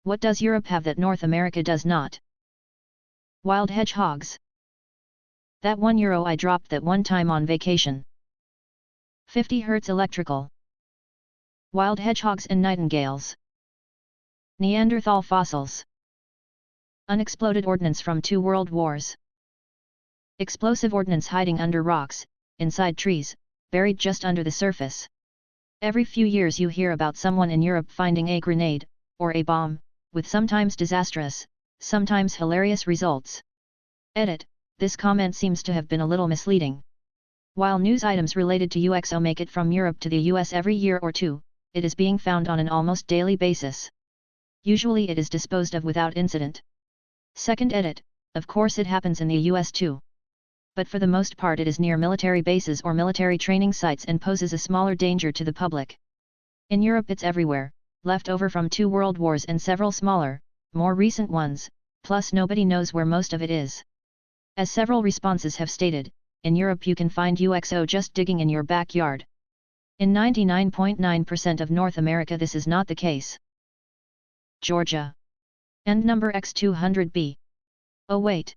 What does Europe have that North America does not? Wild hedgehogs. That €1 I dropped that one time on vacation. 50 Hz electrical. Wild hedgehogs and nightingales. Neanderthal fossils. Unexploded ordnance from 2 world wars. Explosive ordnance hiding under rocks, inside trees, buried just under the surface. Every few years you hear about someone in Europe finding a grenade, or a bomb, with sometimes disastrous, sometimes hilarious results. Edit: this comment seems to have been a little misleading. While news items related to UXO make it from Europe to the US every year or two, it is being found on an almost daily basis. Usually it is disposed of without incident. Second edit: of course it happens in the US too. But for the most part it is near military bases or military training sites and poses a smaller danger to the public. In Europe it's everywhere, left over from 2 world wars and several smaller, more recent ones, plus nobody knows where most of it is. As several responses have stated, in Europe you can find UXO just digging in your backyard. In 99.9% of North America this is not the case. Georgia. End number X200B. Oh wait.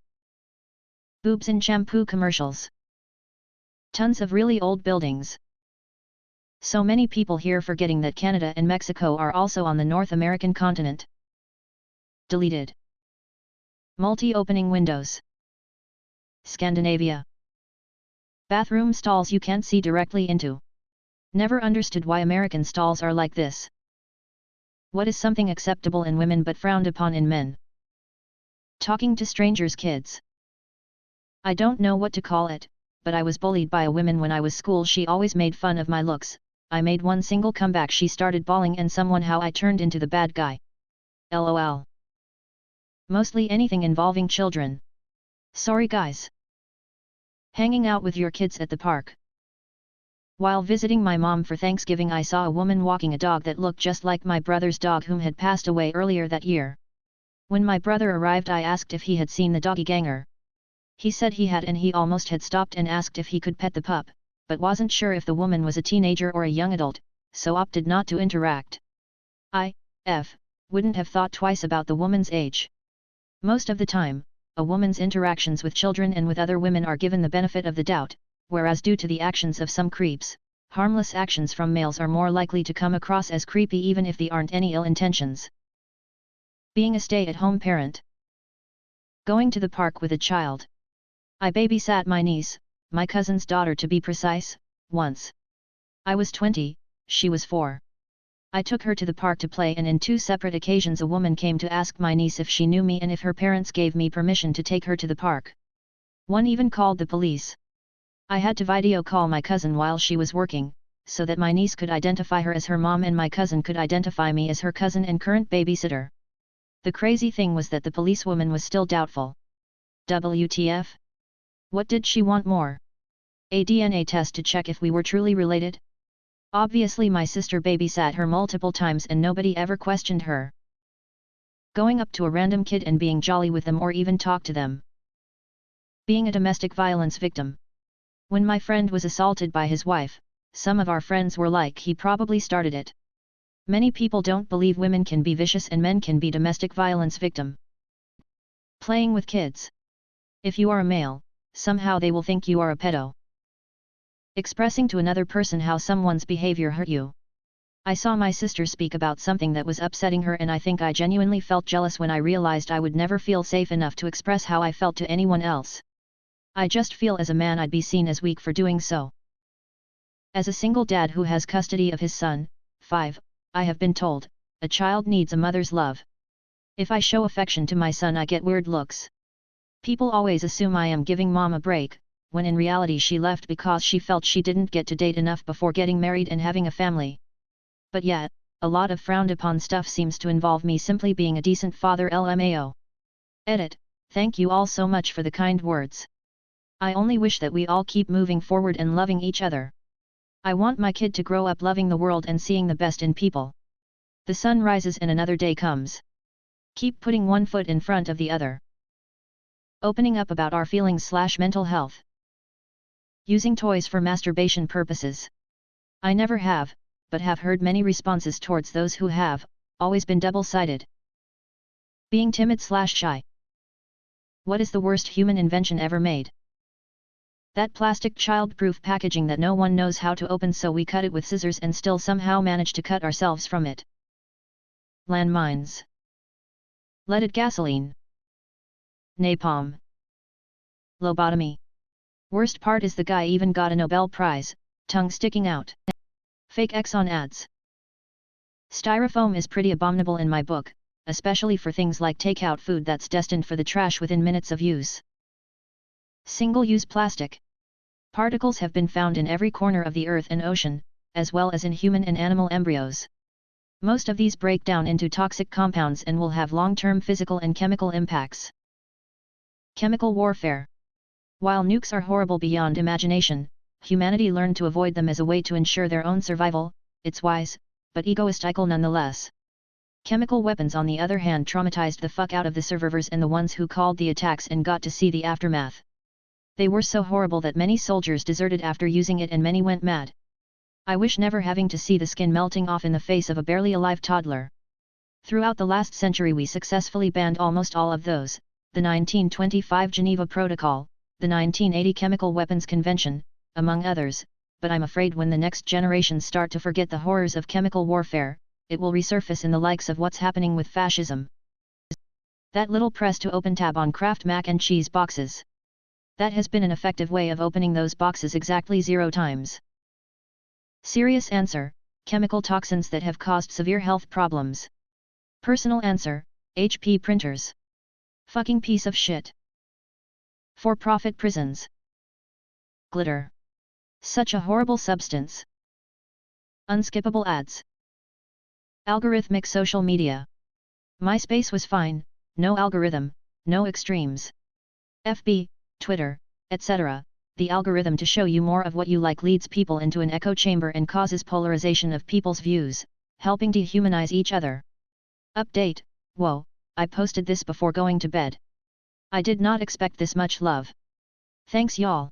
Boobs in shampoo commercials. Tons of really old buildings. So many people here forgetting that Canada and Mexico are also on the North American continent. Deleted. Multi-opening windows. Scandinavia. Bathroom stalls you can't see directly into. Never understood why American stalls are like this. What is something acceptable in women but frowned upon in men? Talking to strangers' kids. I don't know what to call it, but I was bullied by a woman when I was school. She always made fun of my looks. I made one single comeback. She started bawling and someone how I turned into the bad guy. LOL. Mostly anything involving children. Sorry guys. Hanging out with your kids at the park. While visiting my mom for Thanksgiving I saw a woman walking a dog that looked just like my brother's dog whom had passed away earlier that year. When my brother arrived I asked if he had seen the doggy ganger. He said he had and he almost had stopped and asked if he could pet the pup, but wasn't sure if the woman was a teenager or a young adult, so opted not to interact. Wouldn't have thought twice about the woman's age. Most of the time, a woman's interactions with children and with other women are given the benefit of the doubt, whereas due to the actions of some creeps, harmless actions from males are more likely to come across as creepy even if there aren't any ill intentions. Being a stay-at-home parent. Going to the park with a child. I babysat my niece, my cousin's daughter to be precise, once. I was 20, she was 4. I took her to the park to play and in 2 separate occasions a woman came to ask my niece if she knew me and if her parents gave me permission to take her to the park. One even called the police. I had to video call my cousin while she was working, so that my niece could identify her as her mom and my cousin could identify me as her cousin and current babysitter. The crazy thing was that the policewoman was still doubtful. WTF? What did she want more? A DNA test to check if we were truly related? Obviously my sister babysat her multiple times and nobody ever questioned her. Going up to a random kid and being jolly with them or even talk to them. Being a domestic violence victim. When my friend was assaulted by his wife, some of our friends were like he probably started it. Many people don't believe women can be vicious and men can be domestic violence victim. Playing with kids. If you are a male, somehow they will think you are a pedo. Expressing to another person how someone's behavior hurt you. I saw my sister speak about something that was upsetting her and I think I genuinely felt jealous when I realized I would never feel safe enough to express how I felt to anyone else. I just feel as a man I'd be seen as weak for doing so. As a single dad who has custody of his son, 5, I have been told, a child needs a mother's love. If I show affection to my son I get weird looks. People always assume I am giving mom a break, when in reality she left because she felt she didn't get to date enough before getting married and having a family. But yet, a lot of frowned upon stuff seems to involve me simply being a decent father LMAO. Edit: thank you all so much for the kind words. I only wish that we all keep moving forward and loving each other. I want my kid to grow up loving the world and seeing the best in people. The sun rises and another day comes. Keep putting one foot in front of the other. Opening up about our feelings/mental health. Using toys for masturbation purposes. I never have, but have heard many responses towards those who have, always been double-sided. Being timid/shy. What is the worst human invention ever made? That plastic child-proof packaging that no one knows how to open, so we cut it with scissors and still somehow manage to cut ourselves from it. Landmines. Leaded gasoline. Napalm. Lobotomy. Worst part is the guy even got a Nobel Prize, tongue sticking out. Fake Exxon ads. Styrofoam is pretty abominable in my book, especially for things like takeout food that's destined for the trash within minutes of use. Single-use plastic. Particles have been found in every corner of the earth and ocean, as well as in human and animal embryos. Most of these break down into toxic compounds and will have long-term physical and chemical impacts. Chemical warfare. While nukes are horrible beyond imagination, humanity learned to avoid them as a way to ensure their own survival. It's wise, but egoistical nonetheless. Chemical weapons on the other hand traumatized the fuck out of the survivors and the ones who called the attacks and got to see the aftermath. They were so horrible that many soldiers deserted after using it and many went mad. I wish never having to see the skin melting off in the face of a barely alive toddler. Throughout the last century we successfully banned almost all of those, the 1925 Geneva Protocol, the 1980 Chemical Weapons Convention, among others, but I'm afraid when the next generations start to forget the horrors of chemical warfare, it will resurface in the likes of what's happening with fascism. That little press to open tab on Kraft mac and cheese boxes. That has been an effective way of opening those boxes exactly 0 times. Serious answer, chemical toxins that have caused severe health problems. Personal answer, HP printers. Fucking piece of shit. For-profit prisons. Glitter. Such a horrible substance. Unskippable ads. Algorithmic social media. MySpace was fine, no algorithm, no extremes. FB, Twitter, etc. The algorithm to show you more of what you like leads people into an echo chamber and causes polarization of people's views, helping dehumanize each other. Update, whoa, I posted this before going to bed. I did not expect this much love. Thanks y'all.